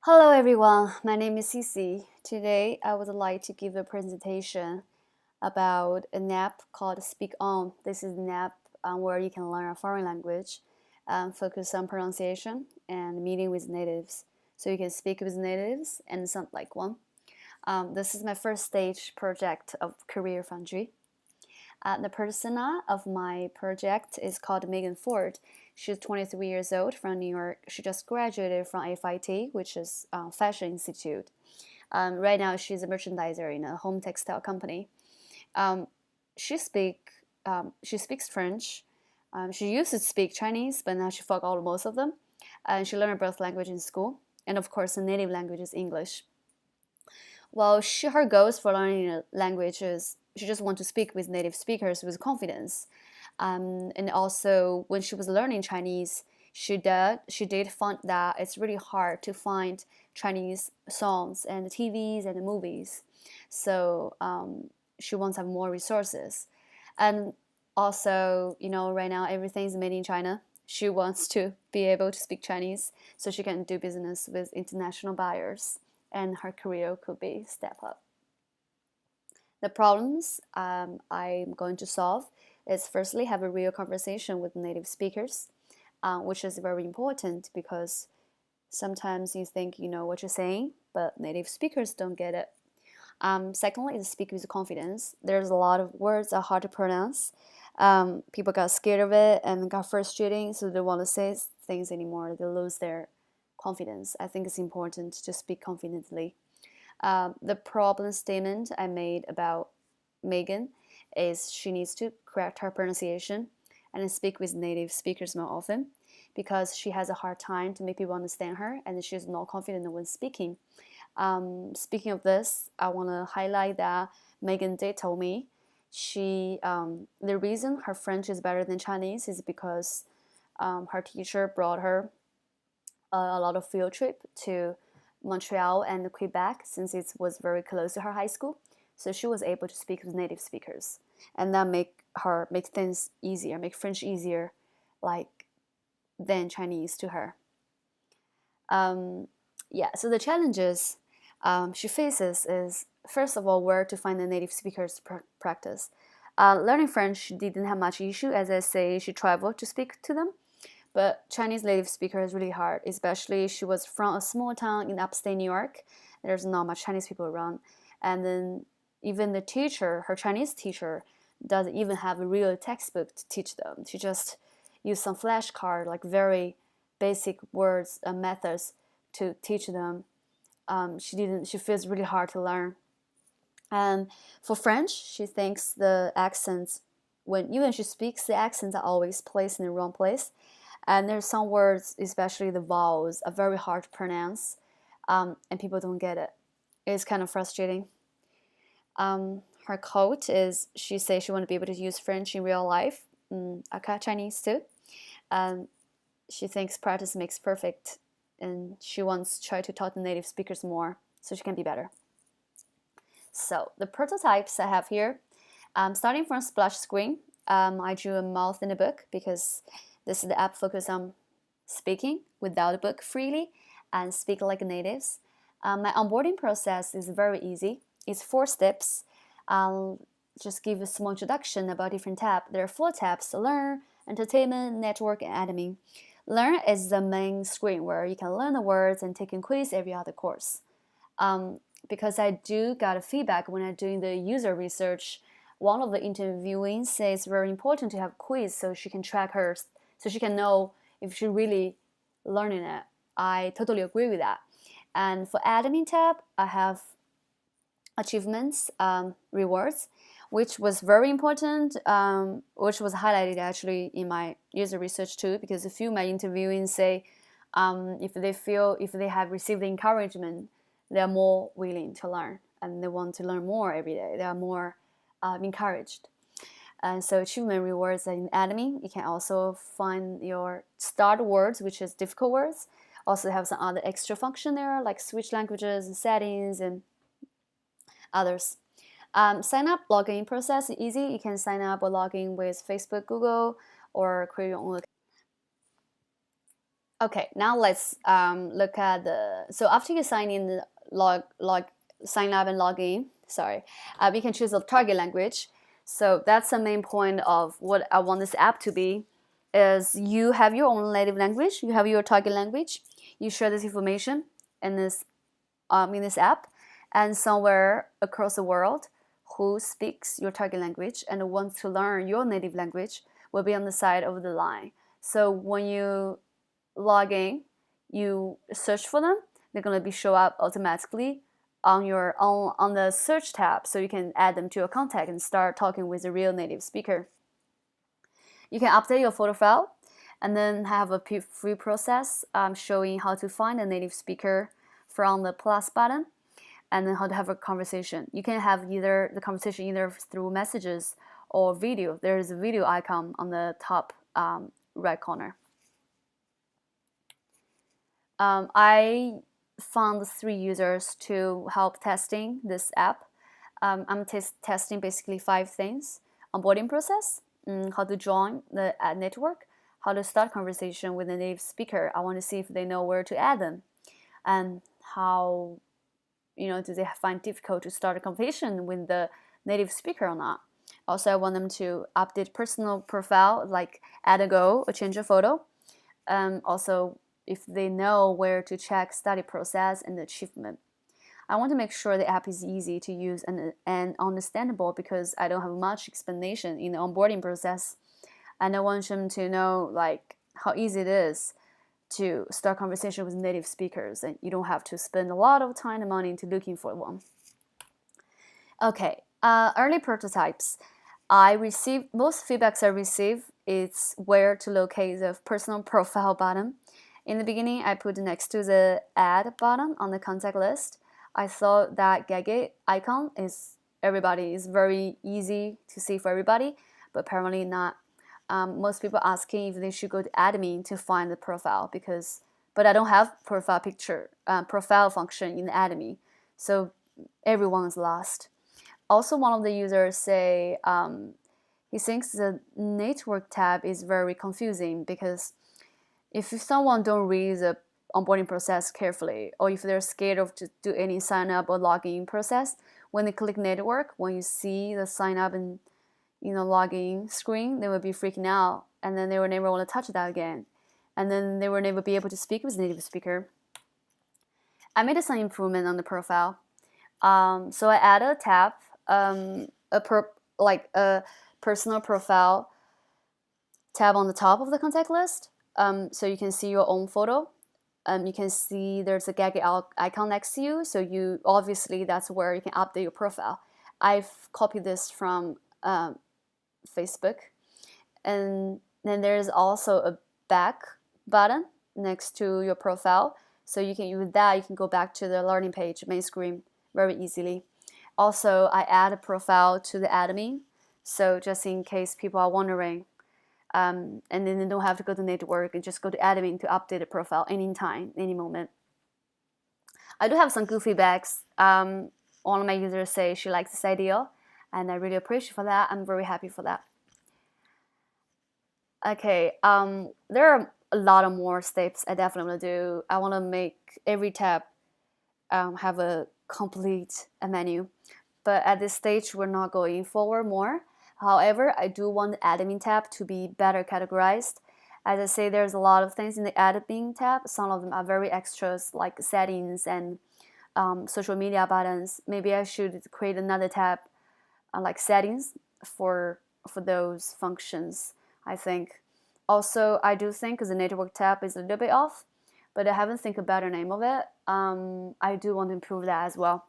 Hello everyone, my name is Cici. Today I would like to give a presentation about an app called Speak On. This is an app where you can learn a foreign language, focus on pronunciation and meeting with natives. So you can speak with natives and sound like one. This is my first stage project of Career Foundry. The persona of my project is called Megan Ford. She's 23 years old from New York. She just graduated from FIT, which is Fashion Institute. Right now, she's a merchandiser in a home textile company. Um, she speak she speaks French. She used to speak Chinese, but now she forgot most of them. And she learned both language in school, and of course, the native language is English. Well, her goals for learning a language is she just wants to speak with native speakers with confidence. And also, when she was learning Chinese, she did find that it's really hard to find Chinese songs and TVs and movies. So she wants to have more resources. And also, right now everything's made in China. She wants to be able to speak Chinese so she can do business with international buyers and her career could be step up. The problems I'm going to solve is firstly have a real conversation with native speakers, which is very important because sometimes you think you know what you're saying, but native speakers don't get it. Secondly, is speak with confidence. There's a lot of words that are hard to pronounce. People got scared of it and got frustrating, so they don't want to say things anymore. They lose their confidence. I think it's important to speak confidently. The problem statement I made about Megan is she needs to correct her pronunciation and speak with native speakers more often because she has a hard time to make people understand her and she's not confident when speaking. Speaking of this, I want to highlight that Megan did tell me the reason her French is better than Chinese is because her teacher brought her a lot of field trip to Montreal and Quebec since it was very close to her high school. So she was able to speak with native speakers, and that make things easier, make French easier, like than Chinese to her. Um, yeah. So the challenges she faces is first of all where to find the native speakers to practice. Learning French didn't have much issue, as I say. She traveled to speak to them, but Chinese native speaker is really hard, especially she was from a small town in upstate New York. There's not much Chinese people around. And then even the teacher, her Chinese teacher, doesn't even have a real textbook to teach them. She just used some flashcard, like very basic words and methods to teach them. She feels really hard to learn. And for French, she thinks the accents, when even she speaks, the accents are always placed in the wrong place. And there's some words, especially the vowels, are very hard to pronounce, and people don't get it. It's kind of frustrating. Her quote is she says she want to be able to use French in real life. Okay, Chinese too. Um, she thinks practice makes perfect, and she wants to try to talk to native speakers more so she can be better. So the prototypes I have here, starting from splash screen, I drew a mouth in the book because this is the app focused on speaking without a book freely and speak like natives. My onboarding process is very easy. It's 4 steps. I'll just give a small introduction about different tabs. There are 4 tabs: Learn, Entertainment, Network, and Admin. Learn is the main screen where you can learn the words and take a quiz every other course. Because I do got a feedback when I'm doing the user research. One of the interviewing says it's very important to have quiz so she can track her, so she can know if she really learning it. I totally agree with that. And for admin tab, I have achievements, rewards, which was very important, which was highlighted actually in my user research too, because a few of my interviewing say if they have received the encouragement, they're more willing to learn and they want to learn more every day. They are more encouraged. And so achievement rewards in admin, you can also find your start words, which is difficult words. Also have some other extra function there, like switch languages and settings and others. Sign up login process is easy. You can sign up or log in with Facebook, Google, or create your own account. Okay, now let's look at the. So after you sign in, sign up and log in. Sorry, you can choose a target language. So that's the main point of what I want this app to be. Is you have your own native language, you have your target language, you share this information in this app, and somewhere across the world who speaks your target language and wants to learn your native language will be on the side of the line. So when you log in, you search for them, they're going to be show up automatically on your on the search tab, so you can add them to your contact and start talking with a real native speaker. You can update your photo file and then have a free process showing how to find a native speaker from the plus button, and then how to have a conversation. You can have either the conversation either through messages or video. There is a video icon on the top right corner. I found 3 users to help testing this app. I'm testing basically 5 things: onboarding process, how to join the ad network, how to start conversation with a native speaker. I want to see if they know where to add them, and how, do they find difficult to start a conversation with the native speaker or not. Also, I want them to update personal profile, like add a goal or change a photo. Also, if they know where to check study process and achievement. I want to make sure the app is easy to use and understandable, because I don't have much explanation in the onboarding process. And I want them to know like how easy it is to start conversation with native speakers, and you don't have to spend a lot of time and money into looking for one. Okay, early prototypes. Most feedbacks I receive is where to locate the personal profile button. In the beginning, I put next to the add button on the contact list. I thought that Gage icon is very easy to see for everybody, but apparently not. Most people asking if they should go to admin to find the profile, but I don't have profile function in the admin, so everyone is lost. Also, one of the users say he thinks the network tab is very confusing, because if someone don't read the onboarding process carefully, or if they're scared of to do any sign up or login process, when they click network, when you see the sign up and login screen, they will be freaking out, and then they will never want to touch that again, and then they will never be able to speak with native speaker. I made some improvement on the profile. So I added a tab, a personal profile tab on the top of the contact list, so you can see your own photo. You can see there's a Gage icon next to you, so obviously that's where you can update your profile. I've copied this from Facebook, and then there's also a back button next to your profile, so you can use that. You can go back to the learning page main screen very easily. Also, I add a profile to the admin, so just in case people are wondering, and then they don't have to go to network and just go to admin to update the profile anytime, any moment. I do have some good feedbacks. One of my users say she likes this idea, and I really appreciate for that. I'm very happy for that. Okay, there are a lot of more steps I definitely want to do. I want to make every tab have a complete menu, but at this stage we're not going forward more. However, I do want the admin tab to be better categorized. As I say, there's a lot of things in the admin tab. Some of them are very extras, like settings and social media buttons. Maybe I should create another tab like settings for those functions, I think. Also, I do think the network tab is a little bit off, but I haven't think a better name of it. I do want to improve that as well.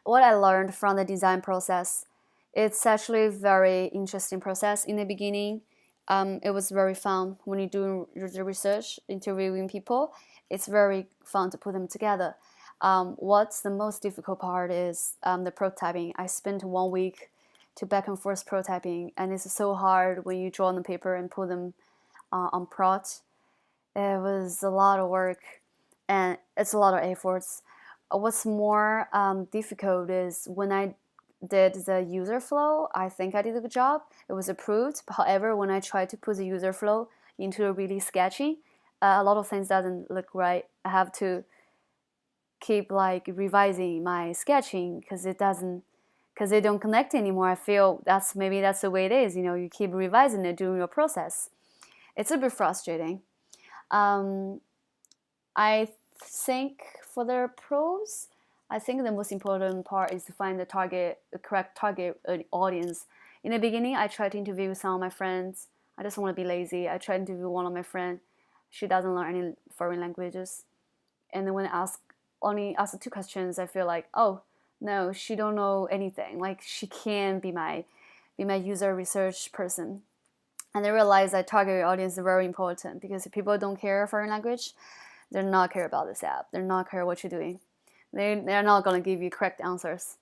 What I learned from the design process, it's actually a very interesting process. In the beginning, it was very fun when you're doing the research, interviewing people. It's very fun to put them together. What's the most difficult part is the prototyping. I spent 1 week to back and forth prototyping, and it's so hard when you draw on the paper and put them on prod. It was a lot of work, and it's a lot of efforts. What's more difficult is when I did the user flow, I think I did a good job. It was approved. However, when I tried to put the user flow into a really sketchy, a lot of things doesn't look right. I have to keep like revising my sketching because they don't connect anymore. I feel maybe that's the way it is. You keep revising it during your process. It's a bit frustrating. I think for the pros, I think the most important part is to find the correct target audience. In the beginning, I tried to interview some of my friends. I just want to be lazy. I tried to interview one of my friends. She doesn't learn any foreign languages. And then when I only ask 2 questions, I feel like, oh no, she don't know anything. Like she can't be my user research person. And I realized that target audience is very important because if people don't care foreign language, they're not care about this app. They're not care what you're doing. They're not gonna give you correct answers.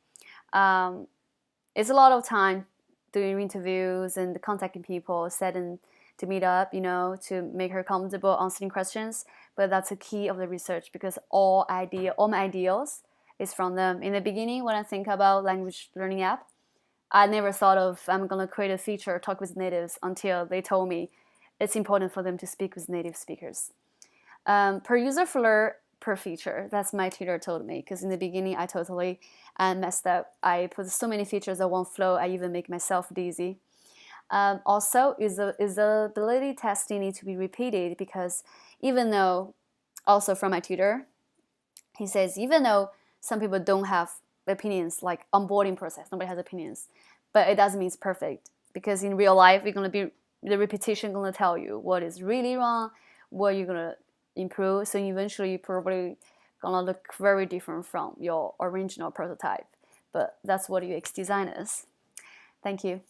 It's a lot of time doing interviews and contacting people, setting to meet up, to make her comfortable answering questions. But that's the key of the research because all my ideas is from them. In the beginning, when I think about language learning app, I never thought of I'm gonna create a feature talk with natives until they told me it's important for them to speak with native speakers. Per user flirt per feature. That's my tutor told me because in the beginning I totally messed up. I put so many features on one flow. I even make myself dizzy. Also, usability testing need to be repeated because even though, also from my tutor, he says even though some people don't have opinions like onboarding process, nobody has opinions, but it doesn't mean it's perfect because in real life the repetition gonna tell you what is really wrong, what you're gonna improve. So eventually you're probably gonna look very different from your original prototype. But that's what UX design is. Thank you.